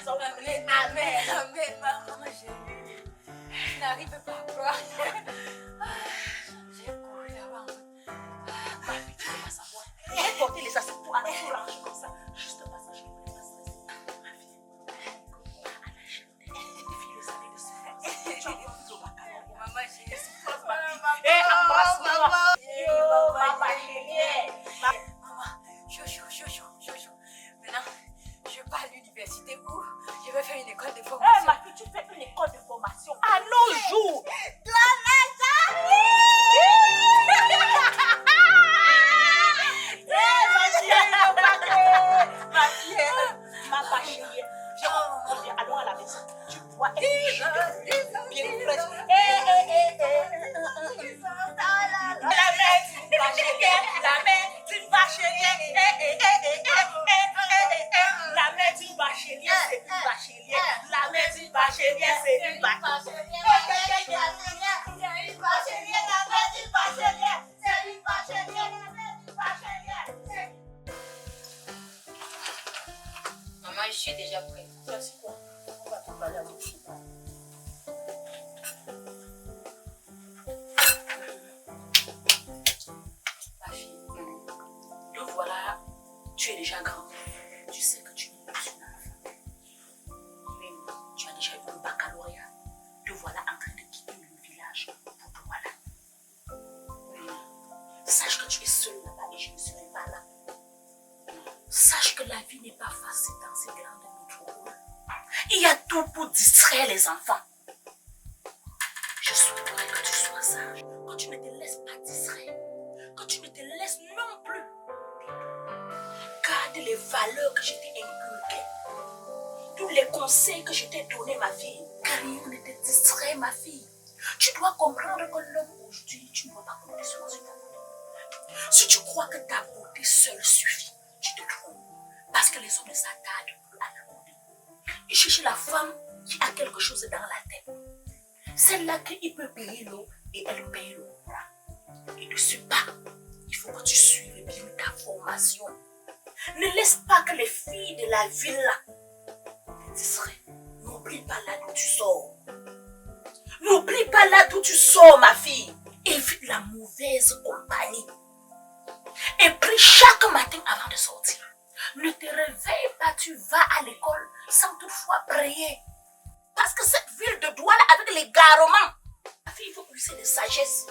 Amen, amen, amen, maman chérie. Je n'arrive pas à croire. J'ai couru là-bas. Ma fille, tu ne peux pas savoir. Et porter les assiettes pour aller tout ranger comme ça. Juste un passage, je ne voulais pas stresser. Ma fille, à la chaîne, les filles, les années de souffrance. Tu as envie de baccalauréat. Maman chérie, souffrance, ma fille. Et embrasse-moi. Maman chérie. Maman, Jojo. Maintenant, je pars à l'université où je vais faire une école de formation. Eh, ma fille, tu fais une école de formation à nos jours. Ma chérie, j'ai entendu, allons à la maison. Tu vois, bien fraîche. La mère d'une bachelière, la mère d'une bachelière. La mère d'une bachelière, c'est une bachelière. La mère d'une bachelière, c'est une Maman, je suis déjà prête. Merci quoi. On va te parler à l'autre. Ma fille, te voilà, tu es déjà grande. Tu sais que tu n'es plus une enfant. Même, tu as déjà eu le baccalauréat. Te voilà en train de quitter le village pour te voilà. Sache que tu es seule là-bas et je ne serai pas là. Sache que la vie n'est pas facile dans ces grandes métropoles. Il y a tout pour distraire les enfants. Je souhaiterais que tu sois sage, que tu ne te laisses pas distraire, que tu ne te laisses non plus. Garde les valeurs que je t'ai inculquées, tous les conseils que je t'ai donnés, ma fille. Car rien ne te distrait, ma fille. Tu dois comprendre que l'homme aujourd'hui, tu ne dois pas compter seulement sur ta beauté. Si tu crois que ta beauté seule suffit, tu te trompes. Parce que les hommes ne s'attardent plus à la beauté. Ils cherchent la femme qui a quelque chose dans la tête. Celle-là qu'il peut payer l'eau et elle paye le courant. Et de ce pas, il faut que tu suives bien ta formation. Ne laisse pas que les filles de la ville te distraient. N'oublie pas là d'où tu sors. N'oublie pas là d'où tu sors, ma fille. Évite la mauvaise compagnie. Et prie chaque matin avant de sortir. Ne te réveille pas, tu vas à l'école sans toutefois prier. Parce que cette ville de Douala avec les garements, ma fille, il faut user de sagesse.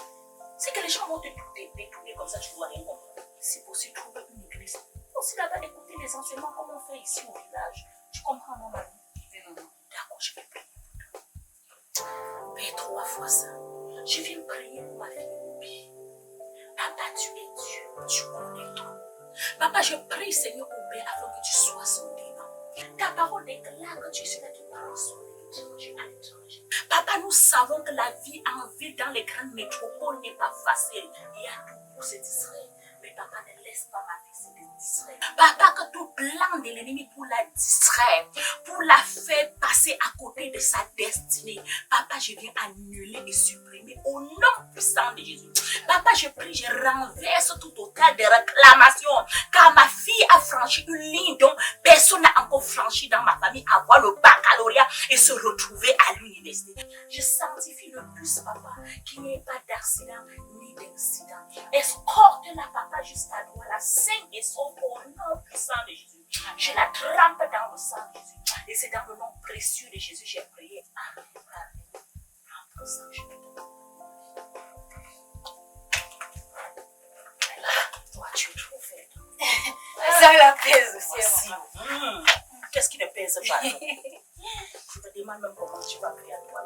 C'est que les gens vont te détourner comme ça, tu ne dois rien comprendre. C'est possible de trouver une église. Il faut aussi là-bas écouter les enseignements comme on fait ici au village. Tu comprends, mon mari? D'accord, je vais prier. Paie 3 fois ça. Je viens prier pour ma fille. Papa, tu es Dieu, tu connais tout. Papa, je prie, Seigneur, au Père, afin que tu sois son démon. Ta parole déclare que tu es celui qui parle sur l'étranger à l'étranger. Papa, nous savons que la vie en ville dans les grandes métropoles n'est pas facile. Il y a tout pour se distraire. Mais papa, ne laisse pas ma fille se distraire. Papa, que tout plan de l'ennemi pour la distraire, pour la faire passer à côté de sa destinée. Papa, je viens annuler et supprimer au nom puissant de Jésus. Papa, je prie, je renverse tout autant de réclamations. Car ma fille a franchi une ligne dont personne n'a encore franchi dans ma famille, avoir le baccalauréat et se retrouver à l'université. Je sanctifie le plus, papa, qu'il n'y ait pas d'accident ni d'incident. Escorte-la, papa, jusqu'à Douala, sainte et sauve au nom puissant de Jésus. Je la trempe dans le sang de Jésus. Et c'est dans le nom précieux de Jésus j'ai prié. Amen. Amen. Prends ton sang, je te donne. Toi, tu es trop faible. Ça la pèse aussi. Voici. Qu'est-ce qui ne pèse pas? Je te demande même comment tu vas prier à toi.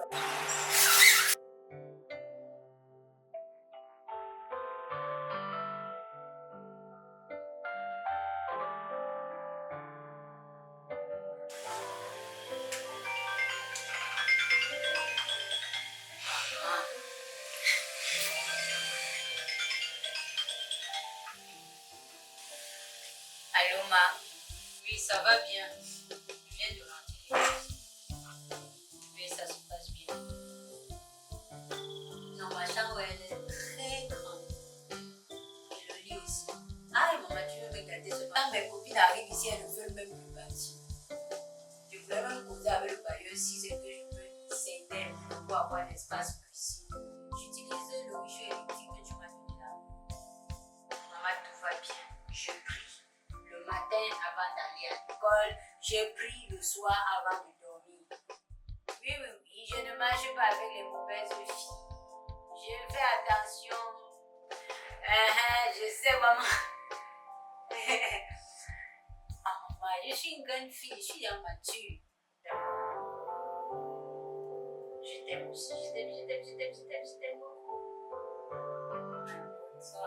Allô, ma. Oui, ça va bien. Je viens de rentrer. Oui, ça se passe bien. Non, ma chambre, elle est très grande. Et le lit aussi. Ah, maman, tu veux me garder ce. Quand mes copines arrivent ici, elles ne veulent même plus partir. Je voulais même Et aussi, ce que je peux s'aider pour avoir l'espace ici. J'utilise le ruisseau électrique que tu m'as donné là. Maman, tout va bien. Je prie le matin avant d'aller à l'école. Je prie le soir avant de dormir. Oui, oui, oui. Je ne marche pas avec les mauvaises filles. Je fais attention. Je sais, maman. Ah, maman, je suis une grande fille. Je suis mature. Je t'aime aussi. Je t'aime beaucoup. Ça.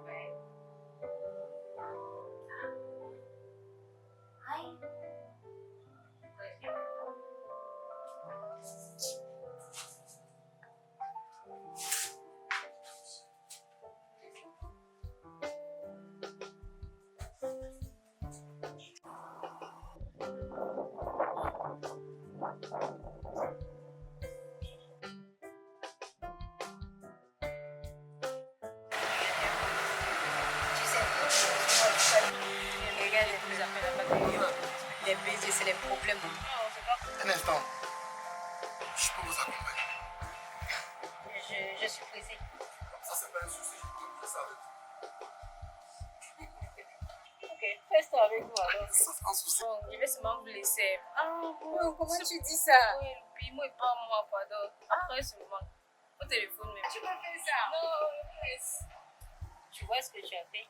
Ouais. Aïe. Les baisers, c'est les problèmes. Un instant. Je peux vous accompagner. Je suis pressée. Ça, c'est pas un souci. Je peux faire ça avec vous. Ok, fais ça avec moi alors. Ça, c'est un souci. Bon, je vais seulement vous laisser. Oh, comment tu dis ça? Oui, puis moi et pas moi, pardon. Après seulement. Au téléphone même. Tu peux faire ça? Non, laisse. Tu vois ce que tu as fait?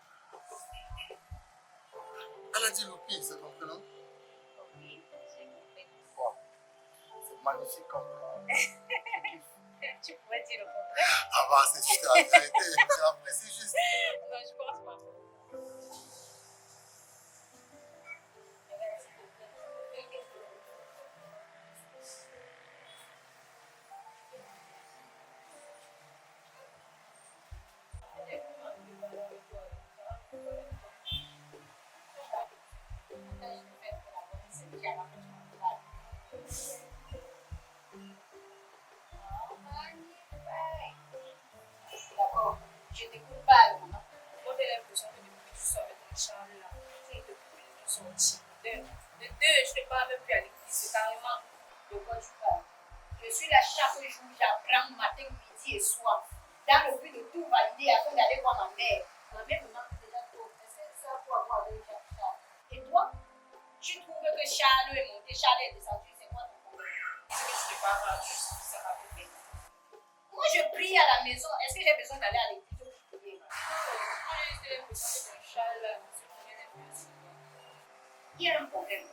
Elle a dit Loupi, c'est ton prénom? Oui, c'est mon fait. Wow. C'est magnifique comme Tu pourrais dire le contraire. Ah bah, c'est juste la vérité. J'apprécie juste. Non, je pense pas. D'accord, je t'écoute pas, maman. Moi, j'ai l'impression que depuis que tu sors avec ton Charles là, tu es depuis que tu sortis. De deux, je ne parle même plus à l'église, c'est carrément. De quoi tu parles? Je suis là chaque jour, j'apprends matin, midi et soir, dans le but de tout valider afin d'aller voir ma mère. Ma mère me manque déjà trop. Est-ce que ça pour avoir avec Charles? Et toi, tu trouves que Charles est monté, Charles est descendu, c'est quoi ton problème? Est-ce que tu ne parles pas juste ça va te faire? Moi, je prie à la maison. Est-ce que j'ai besoin d'aller à l'église pour prier? Moi, j'ai l'impression que ton Charles là, c'est pour rien d'influence. Il y a un problème.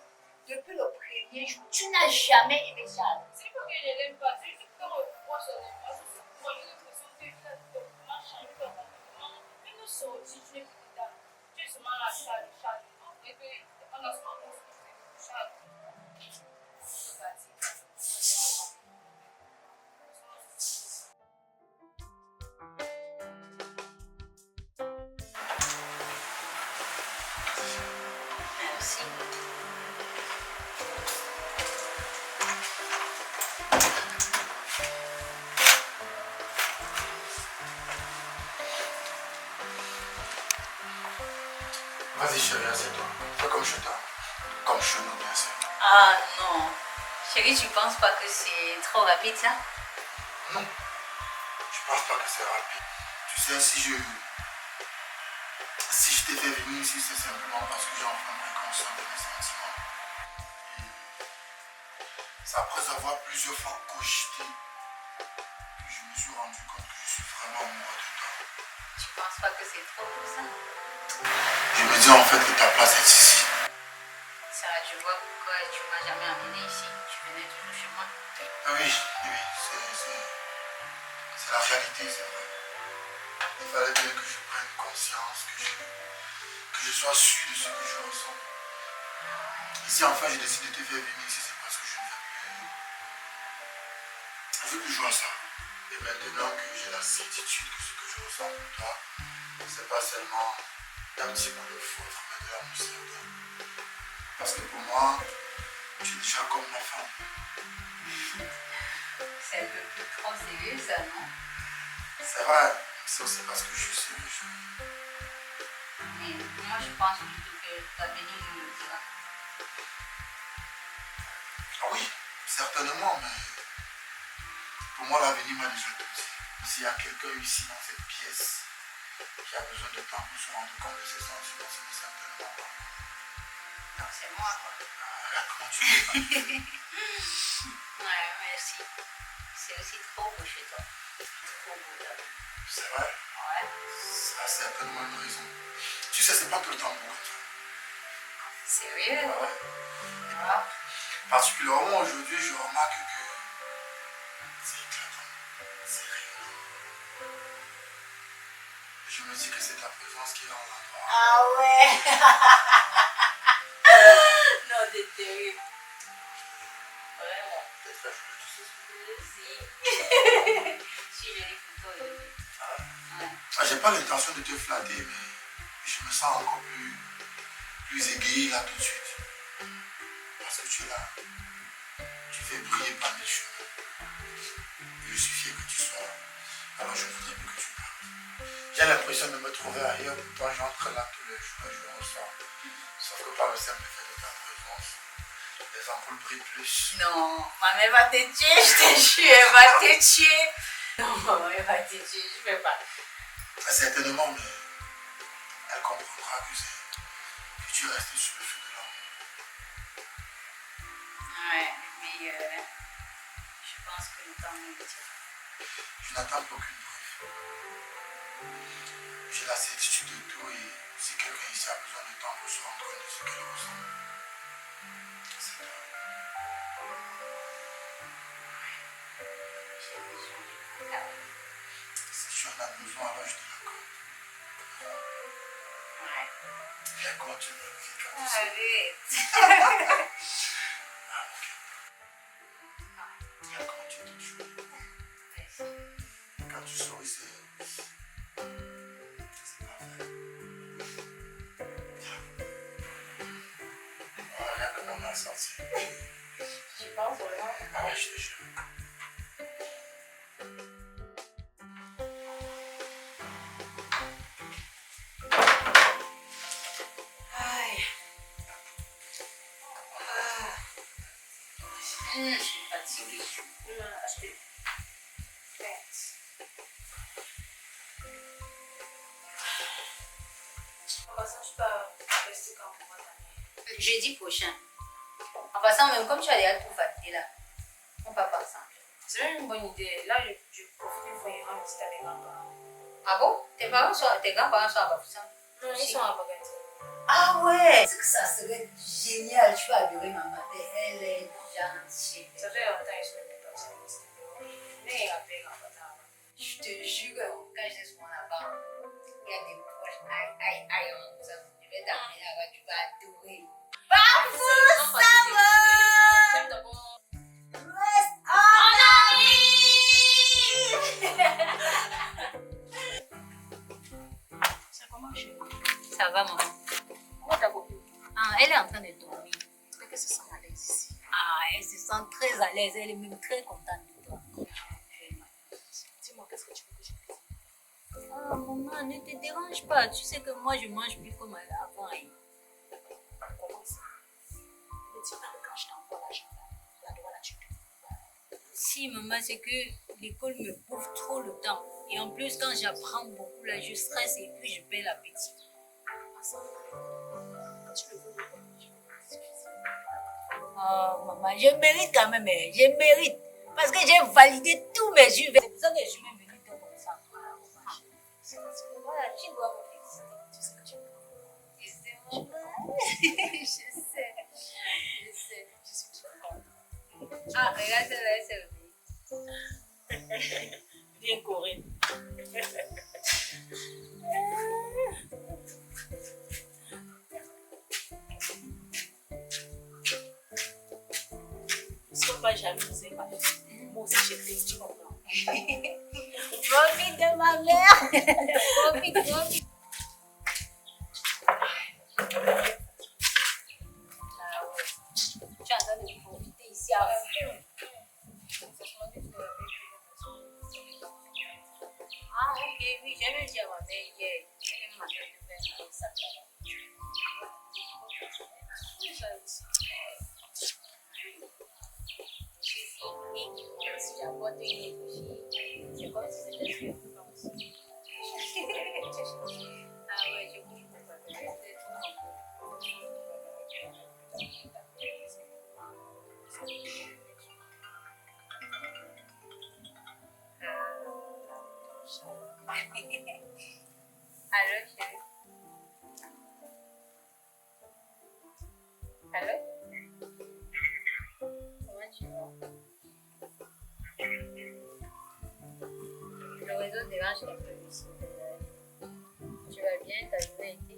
Depuis le premier jour, tu n'as jamais aimé Charles. C'est pas que je l'aime pas, c'est juste que quand on voit son influence, moi j'ai l'impression qu'il a complètement changé ton comportement. Même nous sortis, tu n'es plus dedans. Tu es seulement là, Charles. Et puis, on a seulement construit Charles. C'est parti. Merci. Vas-y, chérie, assieds-toi. Fais comme chez toi. Comme chez nous, bien sûr. Ah non. Chérie, tu penses pas que c'est trop rapide ça? Non. Je pense pas que c'est rapide. Tu sais, si je t'ai fait venir ici, c'est simplement parce que j'ai enfin pris conscience de mes sentiments. Et c'est après avoir plusieurs fois cogité que je me suis rendu compte que je suis vraiment amoureux de toi. Tu penses pas que c'est trop pour ça? Je me dis en fait que ta place est ici. Sarah, tu vois pourquoi tu m'as jamais amené ici? Tu venais toujours chez moi. Ah oui, c'est la réalité, c'est vrai. Il fallait bien que je prenne conscience, que je sois sûr de ce que je ressens. Ici, enfin, j'ai décidé de te faire venir ici, c'est parce que je ne veux plus jouer à ça. Et maintenant que j'ai la certitude que ce que je ressens pour toi, c'est pas seulement un petit coup de foudre, mais de l'amour certain. Parce que pour moi, tu es déjà comme ma femme. C'est un peu plus trop sérieux ça, non? C'est vrai, c'est aussi parce que je suis sérieux. Mais moi je pense plutôt que l'avenir nous le dira. Certainement, mais pour moi, l'avenir m'a déjà tout dit. S'il y a quelqu'un ici dans cette pièce qui a besoin de temps pour se rendre compte de ses sentiments, c'est certainement moi. Non, c'est moi, quoi. Ah, comment tu fais? Ouais, merci. C'est aussi trop beau chez toi. Trop beau là. C'est vrai? Ouais. Ça a certainement une raison. Tu sais, c'est pas tout le temps beau comme ça. Sérieux? Ouais. Ah. Particulièrement aujourd'hui, je remarque que c'est éclatant, c'est rayonnant. Je me dis que c'est ta présence qui rend l'endroit. Ah ouais. Non, c'est terrible. Vraiment. C'est très joli, tu sais ce que Si. Si j'ai des photos de lui. Ouais. j'ai pas l'intention de te flatter, mais je me sens encore plus égayé là tout de suite. Parce que tu es là. Tu fais briller par mes cheveux. Il suis fier que tu sois là. Alors je voudrais plus que tu partes. J'ai l'impression de me trouver ailleurs, pourtant j'entre là tous les jours et je le ressens. Sauf que par le simple fait de ta présence, les ampoules brillent plus. Non, maman va te tuer, je te jure, elle va te tuer. Non, maman, elle va te tuer, je peux pas. Certainement, mais elle comprendra que tu restes sur le feu de l'amour. Ouais, mais je pense que le temps nous dira. Je n'attends aucune preuve. J'ai la certitude de tout et si quelqu'un ici a besoin de temps pour se rendre compte de ce qu'elle ressent, c'est toi. Si tu en as besoin, alors je te l'accorde. Ouais. Et quand tu me le dis, quand tu sais. Arrête. Ah, ok. Et quand tu es toute jolie. Quand tu souris, c'est parfait. Rien que mon main sortie. Tu penses vraiment? Ah ouais, je te jure. Aïe. Je suis fatiguée. Acheter. En passant, je peux rester quand on va t'amener. Jeudi prochain. En passant, même comme tu as déjà tout validé là, on part pas ensemble. C'est même une bonne idée. Là, je profite une fois et rendre visite à mes grands-parents. Ah bon? Tes grands-parents sont à Bafoussam? Non, ils sont à Bogati. Ah ouais! C'est que ça serait génial. Tu vas adorer maman. Elle est gentille. Ça fait longtemps que je ne suis pas partie. Mais il a payé grand-papa. Je te jure, quand j'étais souvent là-bas, il y a des proches. Aïe, aïe, on vous a je vais t'amener là-bas, tu vas adorer. Bafoussam! J'aime d'abord. Reste en C'est comment chez vous? Ça va, maman? Comment ta copine? Ah, elle est en train de dormir. Est-ce qu'elle se sent à l'aise ici? Ah, elle se sent très à l'aise. Elle est même très contente de toi. Dis-moi, qu'est-ce que tu veux que je dise? Ah, maman, ne te dérange pas. Tu sais que moi, je mange plus comme avant. Hein. Comment ça? Ne dis pas que quand je t'envoie l'argent, là, tu te... Si, maman, c'est que l'école me bouffe trop le temps. Et en plus, quand j'apprends beaucoup, là, je stresse et puis je perds l'appétit. Ah, ça va. Tu le veux, Oh, maman, je mérite quand même. Hein. Je mérite. Parce que j'ai validé tous mes jus. C'est pour ça que je suis même venue te comme ça. Voilà, tu dois me féliciter. tu sais que tu peux. Je sais, maman. Je sais. Je sais. Je suis très contente. Ah, regarde, là, c'est Bien, Corinne. Ce qu'on va jamais nous épargner. Moi aussi, j'ai fait, tu comprends. Profite de ma mère. Profite. Ah ouais. Tu es en train de profiter ici à fond. Ah, ok, oui, j'ai même dit à ma mère hier. Elle m'a dit de faire un sac là-bas. Je sais si j'apporte une énergie, c'est comme si c'était sur une France. Ah ouais, je comprends pas. Allô, chérie? Allô? Comment tu vas? Le réseau dérange un peu ici. Tu vas bien? Ta journée a été?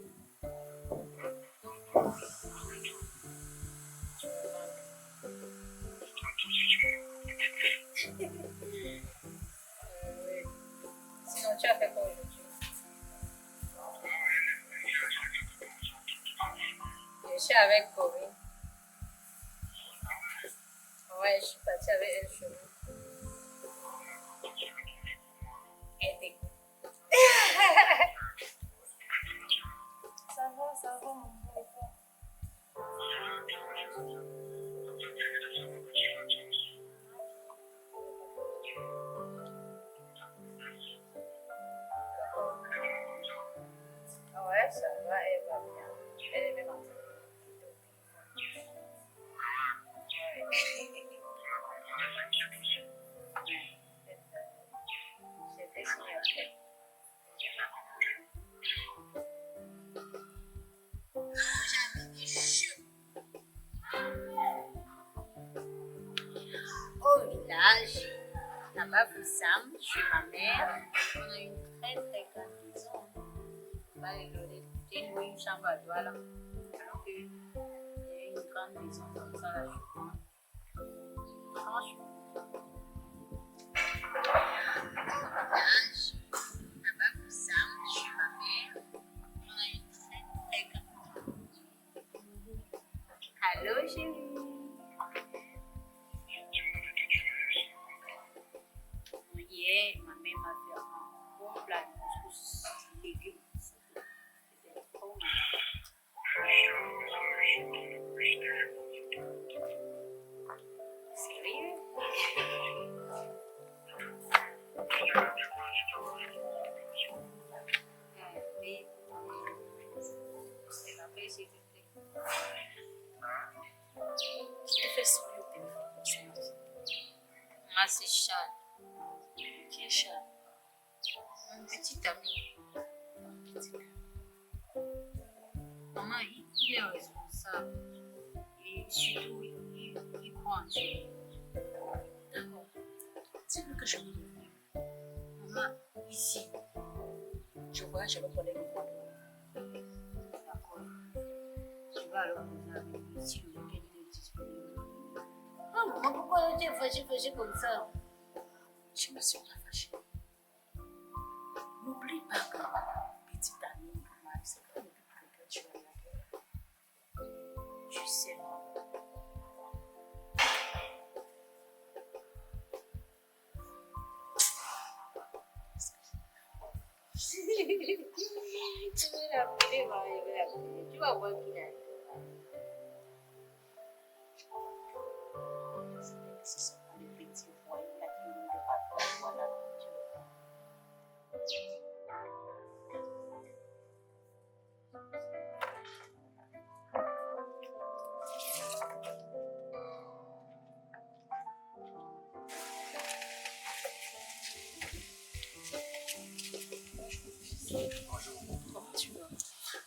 Tu me manques. Oui. Sinon, tu as fait quoi aujourd'hui? Je suis avec Corinne. Ouais, je suis partie avec elle chez nous. Elle était cool. Ça va, maman, et toi? Ouais, ça va, elle va bien. Elle est même en train de J'étais signée après. Au village, là-bas, vous Sam, chez ma mère, on a une très très grande maison. J'ai loué une chambre à toi là. Alors qu'il y a une grande maison comme ça là, je crois. Franchement. Là-bas, vous Sam, chez ma mère, on a une très très grande maison. Allô, chérie. Hier, ma mère m'a fait un bon plat de couscous légumes. C'était trop bon. Sérieux? Oui, c'est la paix, s'il te plaît. Qui te fait sourire au téléphone comme ça? Moi, c'est Charles, Qui est Charles? mon petit ami. Maman, il est responsable. Et surtout, il croit en Dieu. D'accord. Dis-lui que je veux revenir. Maman, ici, Je voyage avec mon collègue. d'accord. Je vais alors poser avec lui si le week-end est disponible. Ah, maman, pourquoi tu es fâchée comme ça? Je me suis pas fâchée. N'oublie pas que petite amie normale, c'est pas le but pour lequel tu es là. Je sais, maman. Tu veux l'appeler, maman, je vais l'appeler. Tu vas voir qu'il a. Ce sont pas les petits voyous là qui nous le patron. Voilà, tu le vois. Bonjour. Comment tu vas?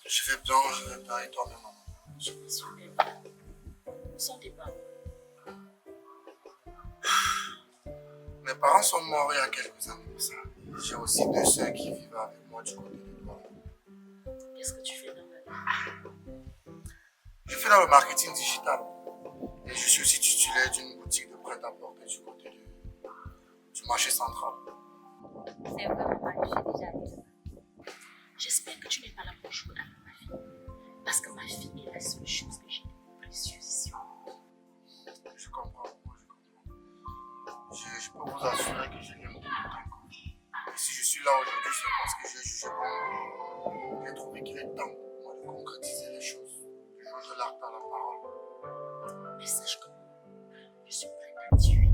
Je vais bien, et toi-même, maman. Je me suis bien. Où sont tes parents? Mes parents sont morts il y a quelques années de ça. J'ai aussi deux sœurs qui vivent avec moi du côté de toi. Qu'est-ce que tu fais dans la vie? Je fais dans le marketing digital. Et je suis aussi titulaire d'une boutique de prêt-à-porter du côté du marché central. C'est vrai, maman, je suis déjà allée là-bas. J'espère que tu n'es pas là pour jouer avec ma fille. Parce que ma fille est la seule chose que j'ai de précieuse ici. Je comprends, moi, je comprends. Je peux vous assurer que je l'aime beaucoup encore. Et si je suis là aujourd'hui, c'est parce que j'ai jugé bon. J'ai trouvé qu'il est temps pour moi de concrétiser les choses, de joindre l'arc à la parole. Mais sache que je suis prête à tuer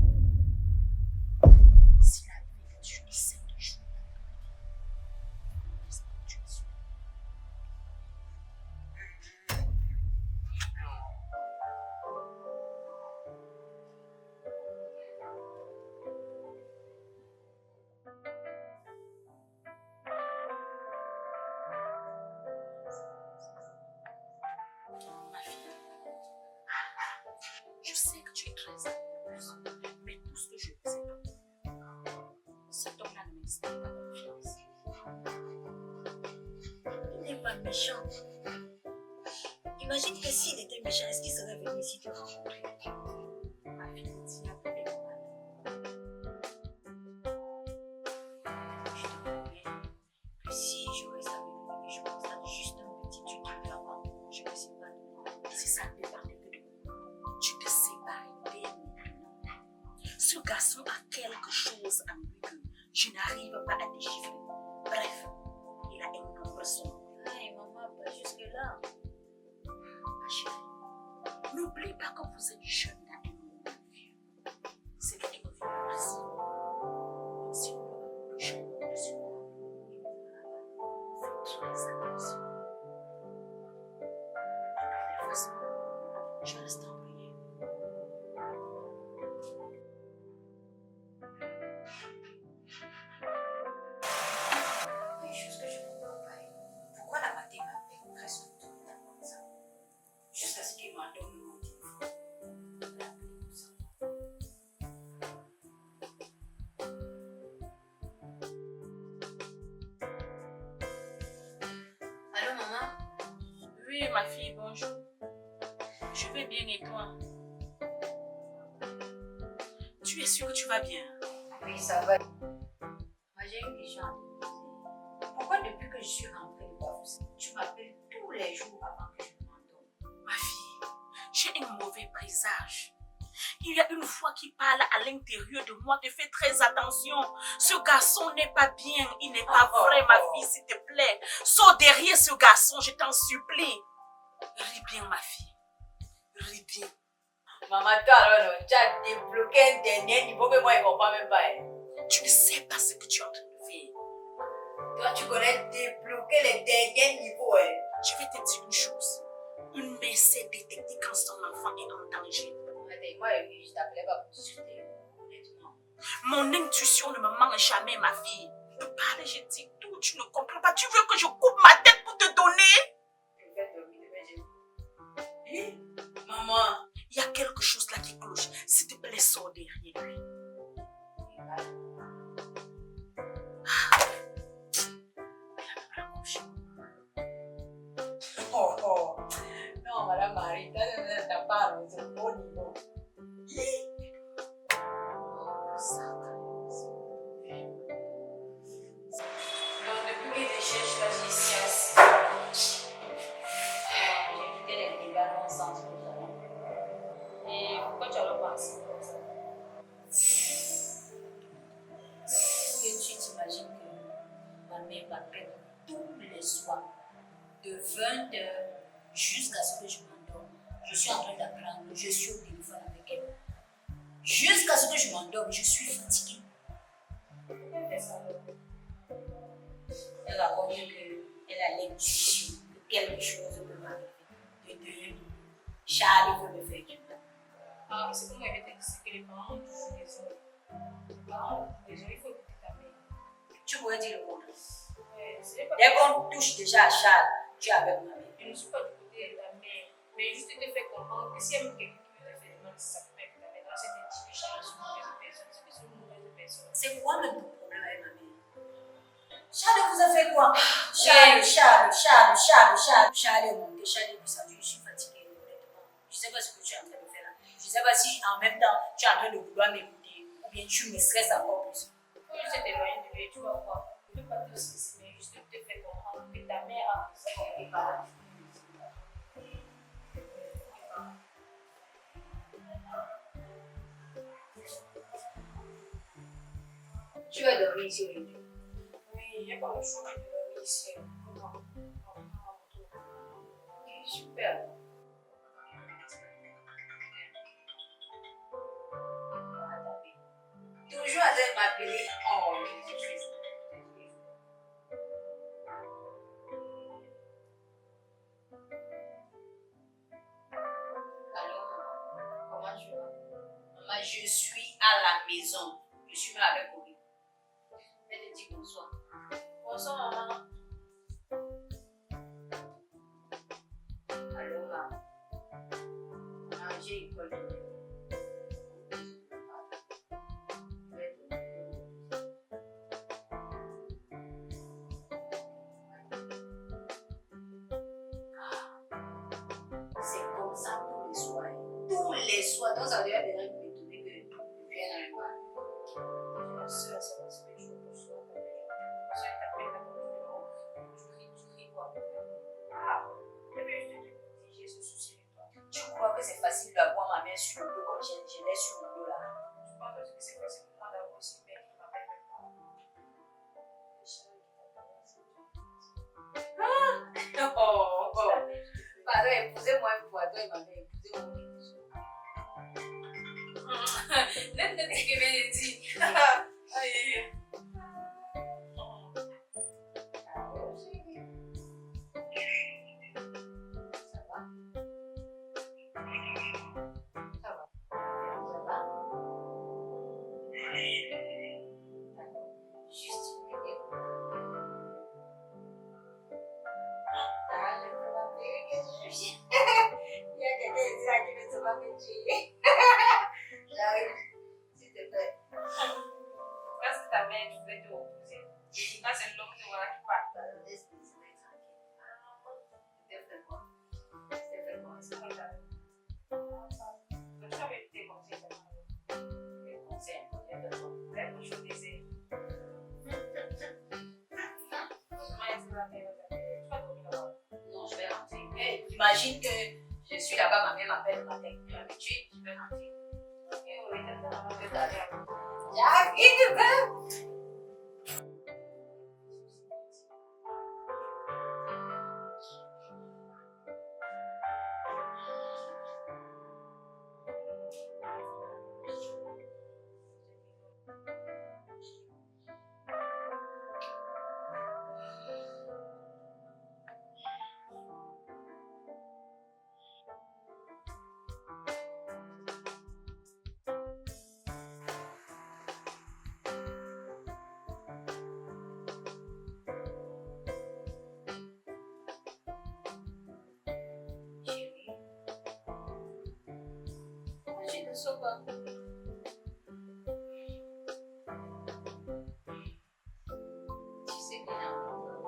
Je sais que tu es très amoureuse, mais tout ce que je sais, cet homme-là ne m'inspire pas confiance. Il n'est pas méchant. Imagine que s'il était méchant, est-ce qu'il serait venu ici te rencontrer? Ma fille dit la plus belle femme. Je te promets que si je reste avec lui, je constate juste un petit truc qui va pas. Je ne sais pas de moi. Si ça ne dépendait que de moi, tu te sépares dès maintenant. Ce garçon a quelque chose en lui que je n'arrive pas à déchiffrer. Bref, il a un nombre sombre. Hey, maman, pas jusque-là. Ma chérie, n'oublie pas que vous êtes jeune à un moment vieux. C'est le niveau vieux aussi. Donc si vous voulez le jeune de ce monde, faites très attention. De toute façon, je reste en prière. Une chose que je ne comprends pas, pourquoi la matin m'appelle presque tout le temps comme ça? Jusqu'à ce qu'il m'en donne mon téléphone. Je vais l'appeler pour savoir. Allô, maman? Oui, ma fille, bonjour. Je vais bien et toi? Tu es sûre que tu vas bien? Oui, ça va. Moi, j'ai une question à te poser. Pourquoi depuis que je suis rentrée de Bafoussam, tu m'appelles tous les jours avant que je m'endorme? Ma fille, j'ai un mauvais présage. Il y a une voix qui parle à l'intérieur de moi. Fais très attention. Ce garçon n'est pas bien. Il n'est pas vrai, ma fille, s'il te plaît. Sors derrière ce garçon, je t'en supplie. Ris bien, ma fille. Ris bien. Maman, toi, alors, tu as débloqué un dernier niveau que moi, je ne comprends même pas. Tu ne sais pas ce que tu es en train de faire. Toi, tu connais débloquer les derniers niveaux. Je vais te dire une chose. Une mère sait détecter quand son enfant est en danger. Moi, je t'appelais pas pour discuter, honnêtement. Mon intuition ne me ment jamais, ma fille. Je parle, je dis tout, tu ne comprends pas. Tu veux que je coupe ma tête pour te donner? Je vais dormir demain, je... Maman. Il y a quelque chose là qui cloche. S'il te plaît, sors derrière lui. Oh. Non, madame Marie, t'as pas c'est bon niveau. Donc, depuis que je cherche la justice, j'ai quitté les dégâts dans le sens totalement. Et pourquoi tu as le pensé comme ça? Est-ce que tu t'imagines que ma mère m'appelle tous les soirs, de 20h jusqu'à ce que je m'endorme? Je suis en train d'apprendre, je suis au téléphone avec elle. Jusqu'à ce que je m'endorme, je suis fatiguée. Elle fait ça. Elle raconte qu'elle a l'intuition que quelque chose peut m'arriver. De deux, Charles veut me faire du mal. Ah, mais c'est comme elle était dit que les parents ont toujours raison. Les parents ont raison, il faut écouter ta mère. Tu pourrais dire le contraire. Ouais, c'est pas Dès qu'on touche déjà à Charles, tu es avec ma mère. je ne suis pas du côté de ta mère, mais juste te faire comprendre que si elle me quelqu'un qui me fait du mal, ça peut être ta mère. Dans cette intimité, je suis une mauvaise personne. C'est que c'est une mauvaise personne. C'est quoi même ton problème avec ma mère? Charles vous a fait quoi? Charles est monté, Charles est descendu, je suis fatiguée, honnêtement. Je ne sais pas ce que tu es en train de faire là. Je ne sais pas si en même temps tu es en train de vouloir m'écouter ou bien tu me stresses encore plus. Quand je t'ai éloigné de lui, tu vas voir. Je ne vais pas te stresser, mais juste te faire comprendre que ta mère a besoin de tes parents. Tu vas dormir ici aujourd'hui. Oui, il n'y a pas le choix de dormir ici. Ok, super. Toujours à m'appeler. Oh, je suis triste. Allô, maman. Comment tu vas? Maman, je suis à la maison. Je suis même avec Obi. Elle te dit bonsoir. Bonsoir, maman. Allô, maman. Maman, j'ai école demain. Donc ça veut dire déjà que tu dis que tu viens dans le bar. La seule à savoir ce que je reçois. Si elle t'appelle dans ton numéro, tu cries quoi? Ah, et puis je te dis, si j'ai ce souci avec toi. Tu crois que c'est facile d'avoir ma main sur le dos comme je l'ai sur le dos là? Tu penses que c'est facile pour moi d'avoir aussi une mère qui m'appelle maintenant? Le chéri qui t'appelle. Oh, oh. Pardon, épousez-moi une fois, toi et ma mère, épousez-moi quelque chose. Laisse le petit que vient de dire. Aïe. Ça va? Ça va? Ça va? Juste une minute. Ah, je peux m'appeler que je suis. Il y a quelqu'un ici qui veut se m'appeler tuer. J'arrive, s'il te plaît. Là, c'est ta mère qui voulait te reposer. Là, c'est l'homme qui voilà qui parle. Laisse-moi tranquille. C'était fait quoi? C'était fait quoi? C'est comme ça. Donc, tu avais des conseils. Les conseils, j'ai fait quoi? Là, je te disais. Comment est-ce que la mère va t'appeler? Tu vas dormir là-bas. Non, je vais rentrer. Mais imagine que je suis là-bas, ma mère m'appelle le matin. Elle va me tuer, je vais rentrer. Et oui, t'as ça. Je vais t'aller avec toi. J'arrive! Chérie. Pourquoi tu ne sors pas? Tu sais que j'ai un enfant.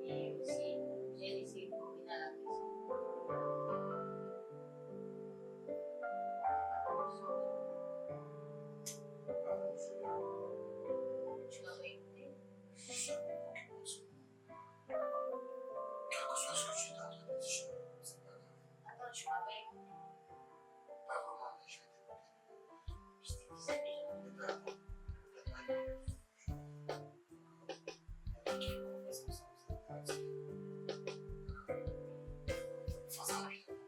Et aussi, j'ai laissé une copine à la maison. Tu m'as pas écouté? Je sais pas comment tu penses. Quel que soit ce que tu es en train de dire, c'est pas grave. Attends, tu m'as pas écouté. Pas vraiment, mais je vais t'écouter. Je te disais déjà. Mais d'accord. On a qu'il faut qu'on fasse ensemble, c'est impératif. Faisons rapidement.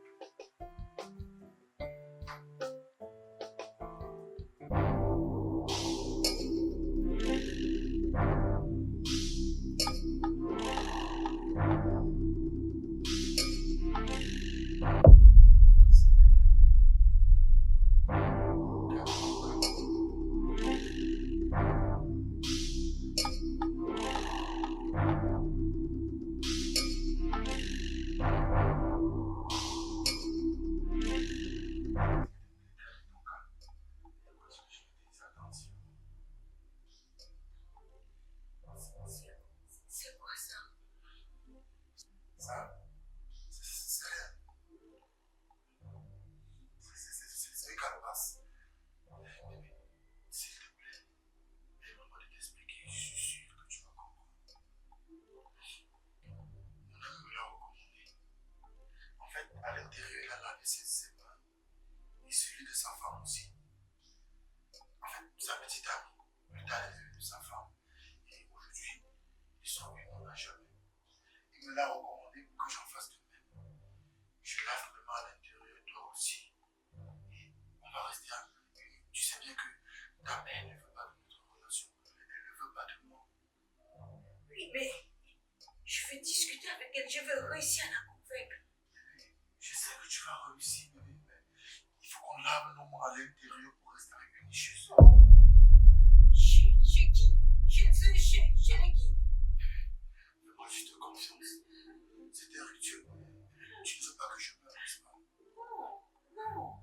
C'est quoi ça? Ça, c'est rien. C'est une calebasse. Bébé, s'il te plaît, aide-moi de t'expliquer. Je suis sûr que tu vas comprendre. Mon ami me l'a recommandé. En fait, à l'intérieur, il a lavé ses mains et celui de sa femme aussi. En fait, sa petite amie, plus tard, elle est devenue sa femme. Et aujourd'hui, ils sont unis, on n'a jamais. Il me l'a recommandé pour que j'en fasse de même. Je lave mes mains à l'intérieur, toi aussi. Et on va rester à... Tu sais bien que ta mère ne veut pas de notre relation. Elle ne veut pas de moi. Oui, mais je vais discuter avec elle, je vais réussir à la convaincre. Je sais que tu vas réussir, bébé, mais il faut qu'on lave nos mains à l'intérieur pour rester unis chez soi. Chez qui? Chez les qui? Fais-moi juste confiance. C'est un rituel. Tu ne veux pas que je meure, n'est-ce pas? Non.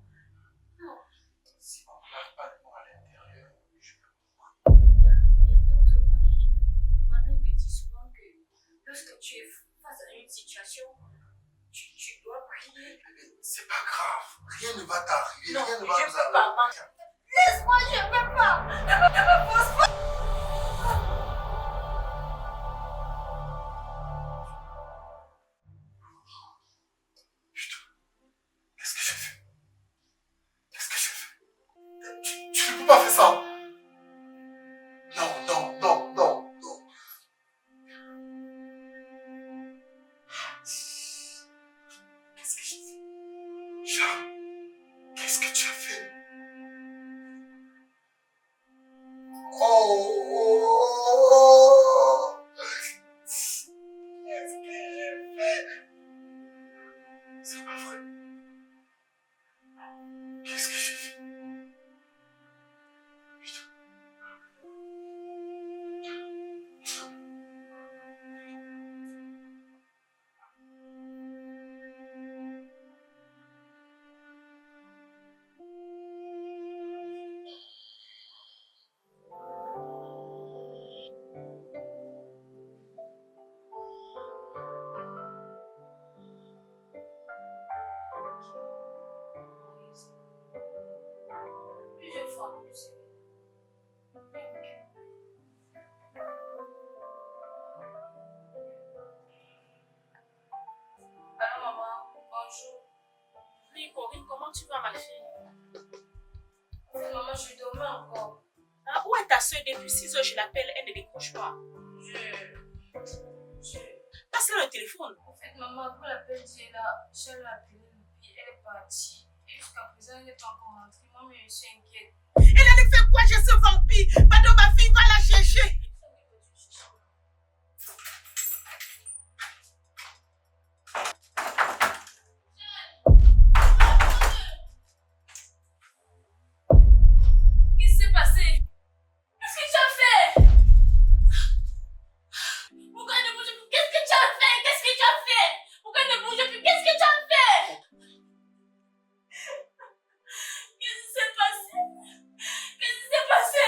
Si on ne lave pas les mains à l'intérieur, je vais mourir. Il y a d'autres moyens. Ma mère me dit souvent que lorsque tu es face à une situation, tu dois prier. Bébé, C'est pas grave. Rien ne va t'arriver. Non, Rien ne je va peux nous pas, arriver. Laisse-moi, je ne peux pas. Ne me pose pas. Putain, qu'est-ce que j'ai fait? Qu'est-ce que j'ai fait? Tu ne peux pas faire ça. Non, non, non, non, non. Qu'est-ce que j'ai fait? Charles, qu'est-ce que tu as fait? Oh! Qu'est-ce que j'ai fait? C'est pas vrai. Qu'est-ce que j'ai fait? Putain. Plusieurs fois, plus. Allô, maman. Bonjour. Oui, Corinne, comment tu vas, ma fille? Maman, je dormais encore. Ah, où est ta soeur? Depuis 6 heures, je l'appelle, elle ne décroche pas. Passe-le le téléphone. En fait, maman, après l'appel d'hier, là, je l'ai appelée, puis elle est partie. Et jusqu'à présent, elle n'est pas encore rentrée. Moi, mais je suis inquiète. Elle allait faire quoi, j'ai ce vampire? Pardon, ma fille, va la chercher. Qu'est-ce qui s'est passé? Qu'est-ce que tu as fait? Pourquoi ne bouge plus? Qu'est-ce que tu as fait? Qu'est-ce que tu as fait? Pourquoi ne bouge plus? Qu'est-ce que tu as fait? Qu'est-ce qui s'est passé? Qu'est-ce qui s'est passé?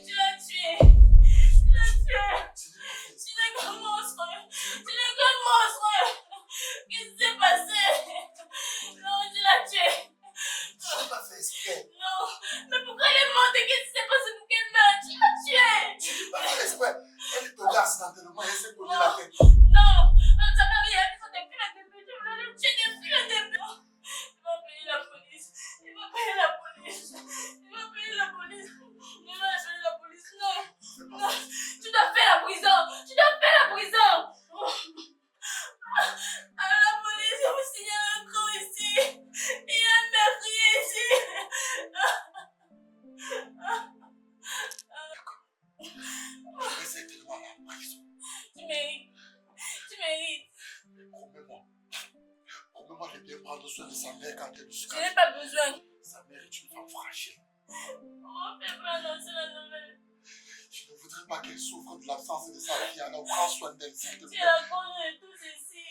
Tu l'as tué. Tu l'as tué. Tu n'es qu'un monstre. Tu n'es qu'un monstre. Qu'est-ce qui s'est passé? Non, tu l'as tué. Je n'ai pas fait exprès. Non, mais pourquoi elle est morte? Qu'est-ce qui s'est passé pour qu'elle meure? Tu l'as tuée. Je n'ai pas fait exprès. Elle est tombée accidentellement et elle s'est posée la tête. Non, ça m'a rien fait ça depuis le début. Je voulais le tuer depuis le début. Il va payer la police. Il va payer la police. Il va payer la police. Il va payer la police. Non, non. Tu dois faire la prison. Tu dois faire la prison. Alors la police, je vous signale encore ici. Il y a un meurtrier ici. Je vais essayer de voir la prison. Tu mérites. Tu mérites. Mais promets-moi de bien prendre soin de sa mère quand elle Je sera. n'ai pas besoin. Sa mère est une femme fragile. On fait pas annoncer la nouvelle. Je ne voudrais pas qu'elle souffre de l'absence de sa fille. Alors prends soin d'elle, s'il te Tu es plaît. la cause de tout ceci.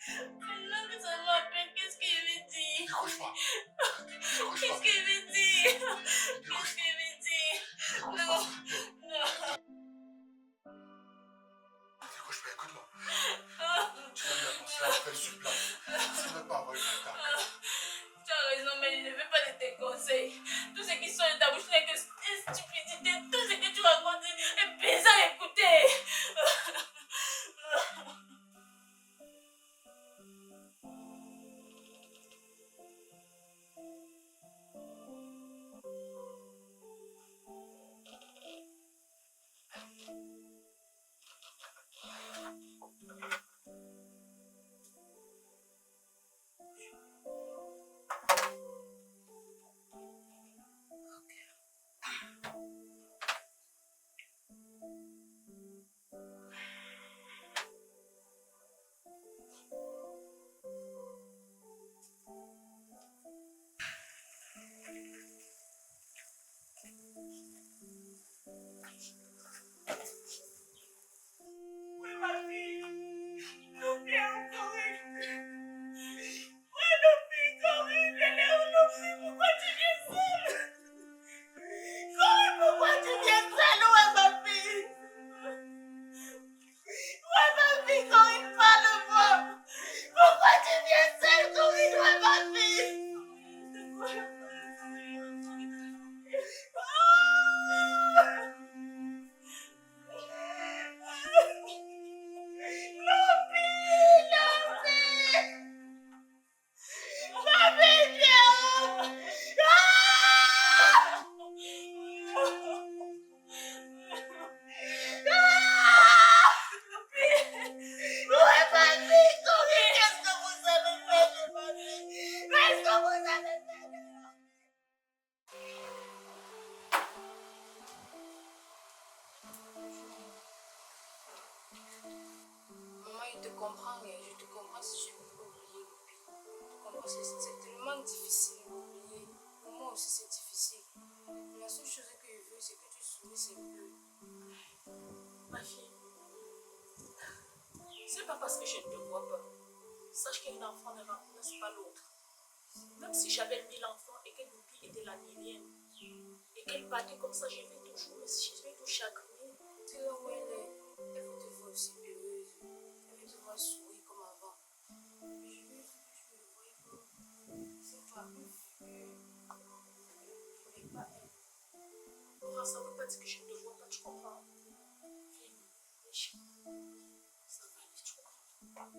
Maintenant que ça m'appelle, qu'est-ce qu'il veut dire? Décroche pas. Décroche Qu'est-ce pas. qu'il veut dire? Qu'est-ce Décroche qu'il veut dire? pas. Non, S'il te plaît. non. Décroche pas, écoute-moi. Tu vas lui annoncer la nouvelle sur place. Ça ne va pas avoir une attaque. Tu as raison, mais je ne veux pas de tes conseils. Tout ce qui sort de ta bouche n'est que stupidité. Tout ce que tu racontes est bizarre à écouter. Maman, je te comprends, mais je te comprends si tu veux oublier le pays. Je te comprends, c'est tellement difficile d'oublier. Pour moi aussi, c'est difficile. La seule chose que je veux, c'est que tu souris, c'est peu. Ma fille, c'est pas parce que je ne te vois pas. Sache qu'un enfant ne remplace pas l'autre. Même si j'avais 1000 enfants et que Loupi était la millième, et qu'elle partait comme ça, je vais toujours chagriner. Tu vois où elle est. Elle veut te voir aussi heureuse. Elle veut te voir sourire comme avant. Mais je veux juste que tu me le voies pas. C'est pas plus vieux. Je n'ai pas elle. Laura, ça ne veut pas dire que je ne te vois pas, tu comprends? Viens, viens chez moi. Ça va aller, tu comprends?